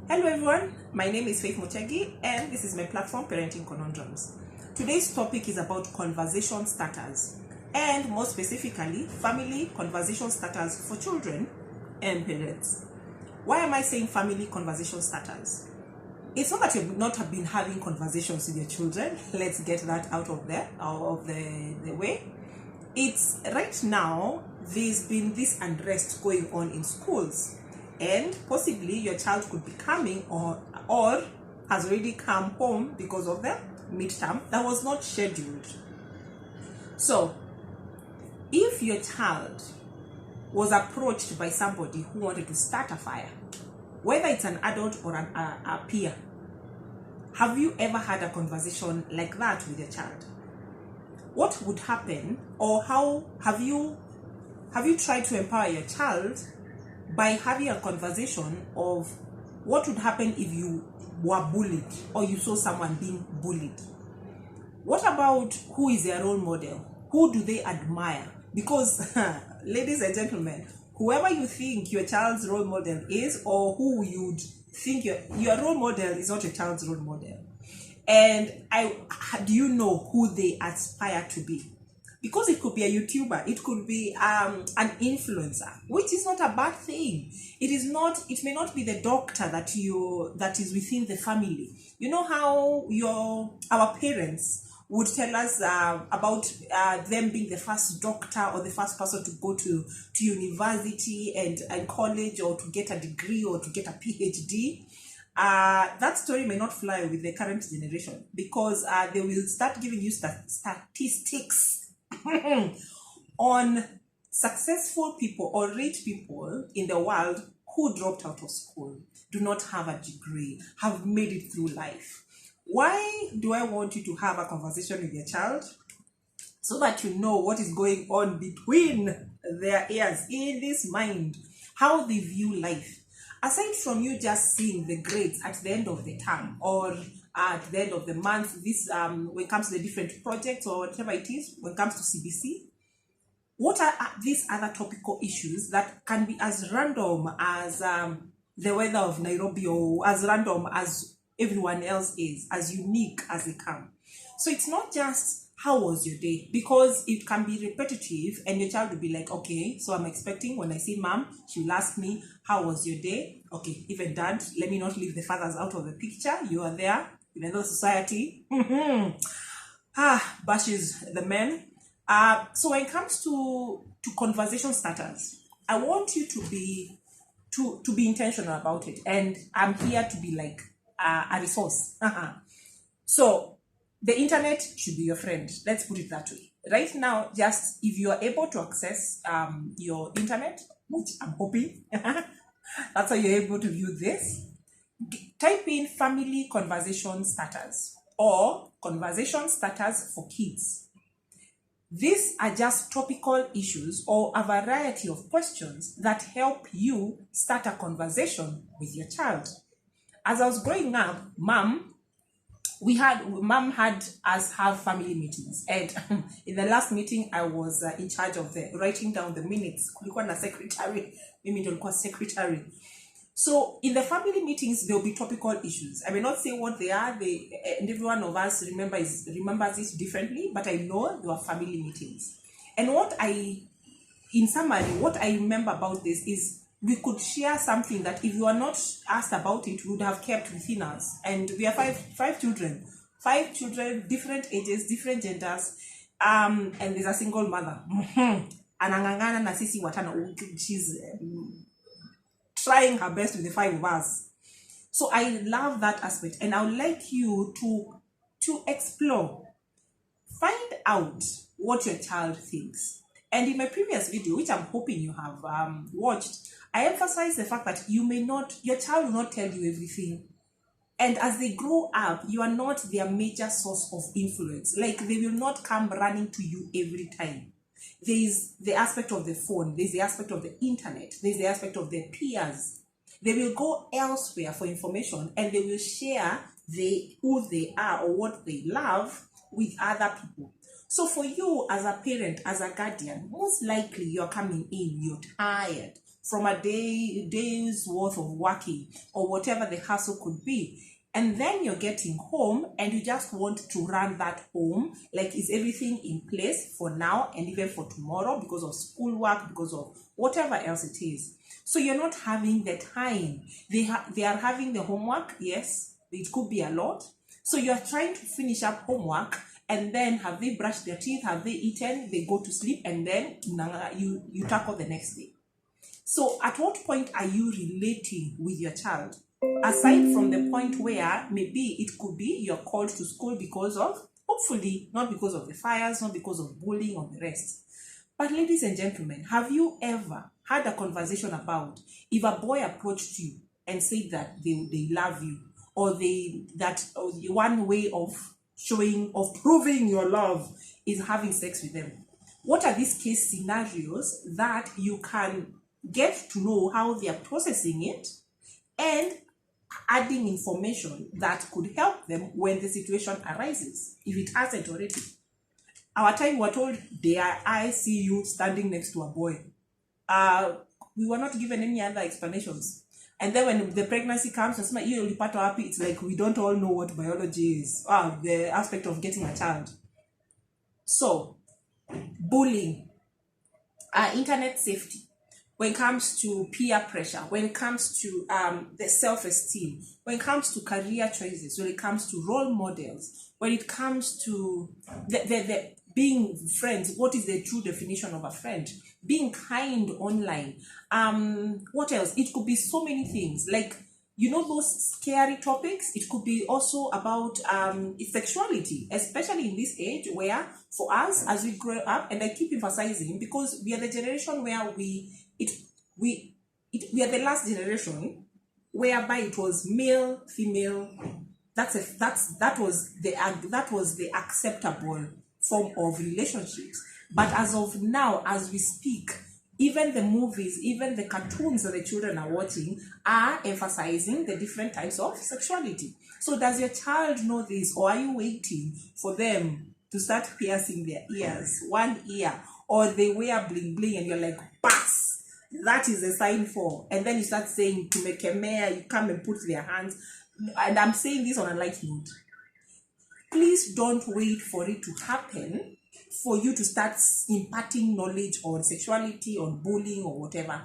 Hello everyone, my name is Mutegi and this is my platform Parenting Conundrums. Today's topic is about conversation starters and more specifically family conversation starters for children and parents. Why am I saying family conversation starters? It's not that you've not been having conversations with your children. Let's get that out of the way. It's right now there's been this unrest going on in schools. And possibly your child could be coming or has already come home because of the midterm that was not scheduled. So, if your child was approached by somebody who wanted to start a fire, whether it's an adult or a peer, have you ever had a conversation like that with your child? What would happen, or how have you tried to empower your child by having a conversation of what would happen if you were bullied or you saw someone being bullied? What about who is their role model? Who do they admire? Because, ladies and gentlemen, whoever you think your child's role model is, or who you'd think your role model is not your child's role model. And do you know who they aspire to be? Because it could be a YouTuber, it could be an influencer, which is not a bad thing. It may not be the doctor that is within the family. You know how our parents would tell us about them being the first doctor or the first person to go to university and college, or to get a degree or to get a PhD. That story may not fly with the current generation, because they will start giving you statistics on successful people or rich people in the world who dropped out of school, do not have a degree, have made it through life. Why do I want you to have a conversation with your child? So that you know what is going on between their ears, in this mind, how they view life. Aside from you just seeing the grades at the end of the term or at the end of the month, this when it comes to the different projects or whatever it is, when it comes to CBC, what are these other topical issues that can be as random as the weather of Nairobi, or as random as everyone else is, as unique as they come? So it's not just how was your day, because it can be repetitive and your child will be like, okay, so I'm expecting when I see mom, she will ask me, how was your day? Okay, even dad, let me not leave the fathers out of the picture. You are there, even though society bashes the men. So when it comes to conversation starters, I want you to be intentional about it, and I'm here to be like a resource. So the internet should be your friend. Let's put it that way. Right now, just if you are able to access your internet, which I'm hoping that's how you're able to view this, type in family conversation starters or conversation starters for kids. These are just topical issues or a variety of questions that help you start a conversation with your child. As I was growing up, mom had us have family meetings, and in the last meeting I was in charge of writing down the minutes. Kulikuwa na secretary, mimi ndio nilikuwa secretary. So in the family meetings there will be topical issues. I may not say what they are, and every one of us remembers it differently, but I know there were family meetings. And in summary, what I remember about this is we could share something that if you are not asked about it, we would have kept within us. And we are five children, different ages, different genders, and there's a single mother. Anangangana na sisi watano. She's trying her best with the five of us. So I love that aspect, and I would like you to explore, find out what your child thinks. And in my previous video, which I'm hoping you have watched, I emphasize the fact that your child will not tell you everything. And as they grow up, you are not their major source of influence. Like, they will not come running to you every time. There's the aspect of the phone, there's the aspect of the internet, there's the aspect of their peers. They will go elsewhere for information, and they will share who they are or what they love with other people. So for you as a parent, as a guardian, most likely you're coming in, you're tired. from a day's worth of working or whatever the hustle could be. And then you're getting home and you just want to run that home. Like, is everything in place for now and even for tomorrow because of schoolwork, because of whatever else it is. So you're not having the time. They are having the homework. Yes, it could be a lot. So you're trying to finish up homework, and then have they brushed their teeth? Have they eaten? They go to sleep, and then you tackle the next day. So at what point are you relating with your child? Aside from the point where maybe it could be you're called to school because of, hopefully not because of the fires, not because of bullying or the rest. But ladies and gentlemen, have you ever had a conversation about if a boy approached you and said that they love you, or one way of proving your love is having sex with them? What are these case scenarios that you can get to know how they are processing it and adding information that could help them when the situation arises, if it hasn't already? Our time we were told, I see you standing next to a boy. We were not given any other explanations. And then when the pregnancy comes, it's like we don't all know what biology is. The aspect of getting a child. So, bullying, internet safety, when it comes to peer pressure, when it comes to the self-esteem, when it comes to career choices, when it comes to role models, when it comes to the being friends, what is the true definition of a friend? Being kind online. What else? It could be so many things. Like, those scary topics. It could be also about sexuality, especially in this age where, for us, as we grow up, and I keep emphasizing, because we are the generation where we are the last generation whereby it was male, female. That was the acceptable form of relationships. But as of now, as we speak, even the movies, even the cartoons that the children are watching are emphasizing the different types of sexuality. So does your child know this, or are you waiting for them to start piercing their ears, one ear, or they wear bling bling and you're like, pass, that is a sign for, and then you start saying to make a mayor, you come and put their hands. And I'm saying this on a light note. Please don't wait for it to happen for you to start imparting knowledge on sexuality, on bullying, or whatever.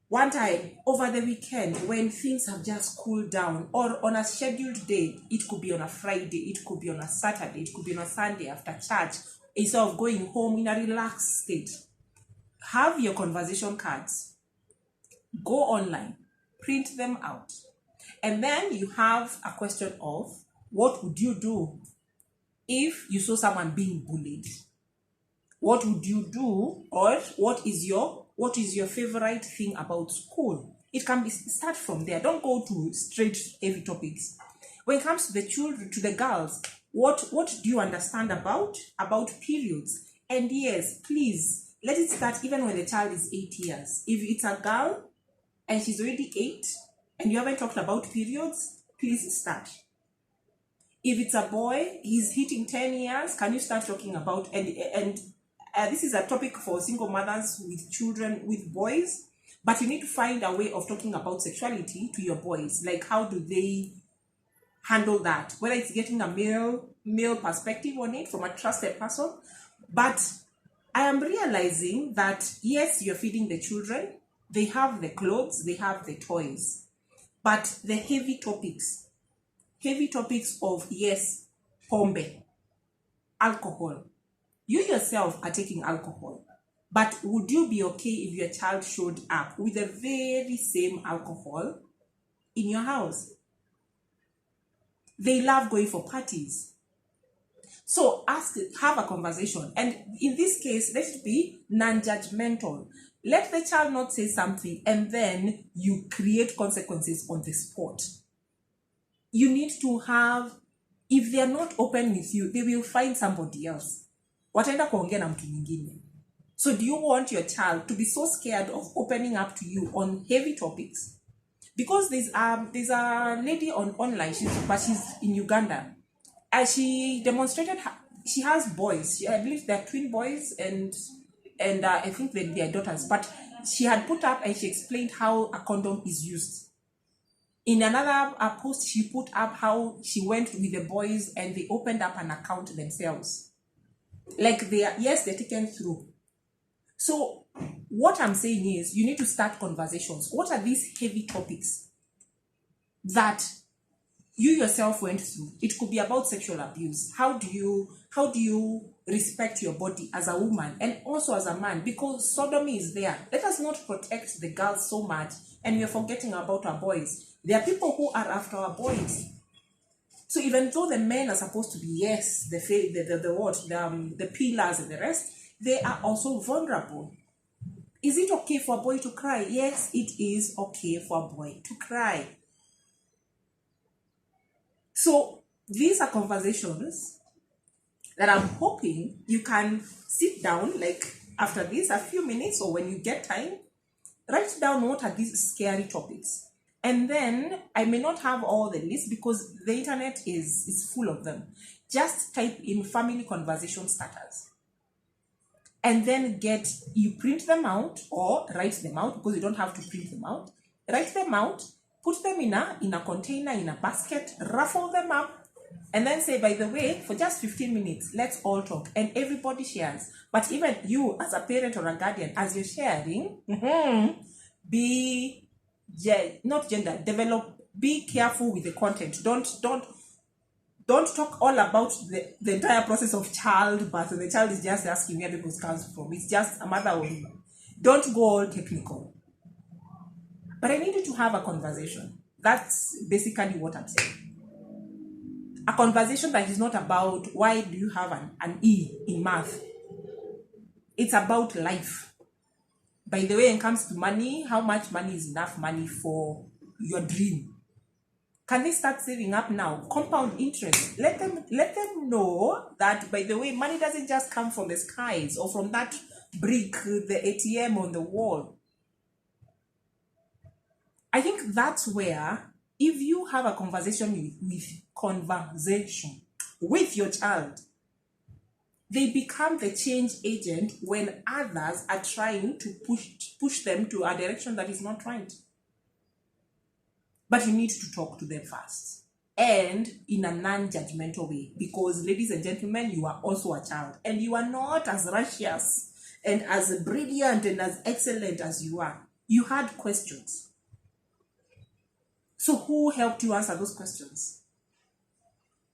One time over the weekend, when things have just cooled down, or on a scheduled day, it could be on a Friday, it could be on a Saturday, it could be on a Sunday after church, instead of going home in a relaxed state, have your conversation cards, go online, print them out, and then you have a question of, what would you do if you saw someone being bullied? What would you do? Or what is your favorite thing about school? It can be start from there. Don't go to straight heavy topics. When it comes to the children, to the girls, what do you understand about periods? And yes, please let it start even when the child is 8 years. If it's a girl and she's already 8 and you haven't talked about periods, please start. If it's a boy, he's hitting 10 years, can you start talking about, and this is a topic for single mothers with children, with boys, but you need to find a way of talking about sexuality to your boys. Like, how do they handle that? Whether it's getting a male perspective on it from a trusted person. But I am realizing that, yes, you're feeding the children, they have the clothes, they have the toys, but the heavy topics of, yes, pombe, alcohol. You yourself are taking alcohol, but would you be okay if your child showed up with the very same alcohol in your house? They love going for parties. So have a conversation. And in this case, let it be non-judgmental. Let the child not say something and then you create consequences on the spot. You need to have, if they are not open with you, they will find somebody else. Wataenda kuongea na mtu mwingine. So do you want your child to be so scared of opening up to you on heavy topics? Because there's a lady online, but she's in Uganda. As she demonstrated, she has boys. I believe they're twin boys and I think they are daughters. But she had put up and she explained how a condom is used. In another post, she put up how she went with the boys and they opened up an account themselves. Like they're taken through. So what I'm saying is you need to start conversations. What are these heavy topics that you yourself went through? It could be about sexual abuse. How do you respect your body as a woman and also as a man? Because sodomy is there. Let us not protect the girls so much and we're forgetting about our boys. There are people who are after our boys. So even though the men are supposed to be, the pillars and the rest, they are also vulnerable. Is it okay for a boy to cry? Yes, it is okay for a boy to cry. So these are conversations that I'm hoping you can sit down, like after this, a few minutes or when you get time, write down what are these scary topics. And then I may not have all the list because the internet is full of them. Just type in family conversation starters. And then you print them out or write them out because you don't have to print them out. Write them out, put them in a container, in a basket, ruffle them up, and then say, by the way, for just 15 minutes, let's all talk. And everybody shares. But even you as a parent or a guardian, as you're sharing, be careful with the content. Don't talk all about the entire process of childbirth. The child is just asking where people comes from. It's just a mother only. Don't go all technical. But I need you to have a conversation. That's basically what I'm saying. A conversation that is not about why do you have an E in math. It's about life. By the way, when it comes to money, how much money is enough money for your dream? Can they start saving up now? Compound interest. Let them know that, by the way, money doesn't just come from the skies or from that brick, the ATM on the wall. I think that's where, if you have a conversation with your child, they become the change agent when others are trying to push them to a direction that is not right. But you need to talk to them first and in a non-judgmental way, because, ladies and gentlemen, you are also a child and you are not as righteous and as brilliant and as excellent as you are. You had questions. So who helped you answer those questions?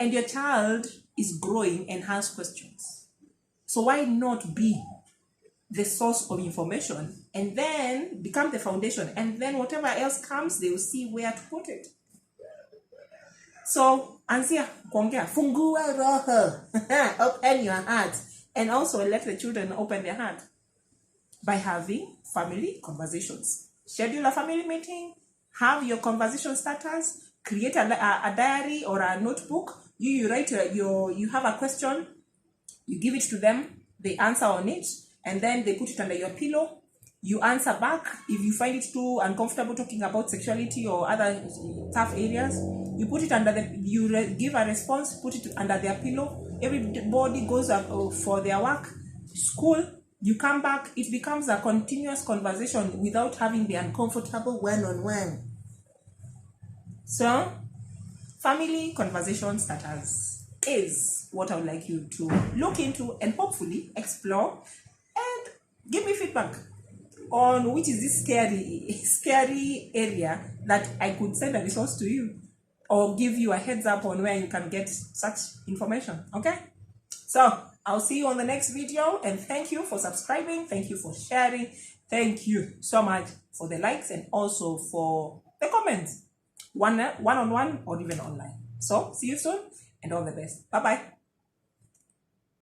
And your child is growing and has questions. So why not be the source of information and then become the foundation, and then whatever else comes, they will see where to put it. So, ansia kuongea, fungua roho, open your heart, and also let the children open their heart by having family conversations. Schedule a family meeting, have your conversation starters, create a diary or a notebook. You write you have a question, you give it to them, they answer on it, and then they put it under your pillow. You answer back. If you find it too uncomfortable talking about sexuality or other tough areas, you put it under you give a response, put it under their pillow. Everybody goes up for their work, school. You come back, it becomes a continuous conversation without having the uncomfortable one-on-one. So, family conversation starters is what I would like you to look into and hopefully explore, and give me feedback on which is this scary area that I could send a resource to you or give you a heads up on where you can get such information. Okay? So I'll see you on the next video, and thank you for subscribing. Thank you for sharing. Thank you so much for the likes and also for the comments, one-on-one or even online. So see you soon and all the best. Bye-bye.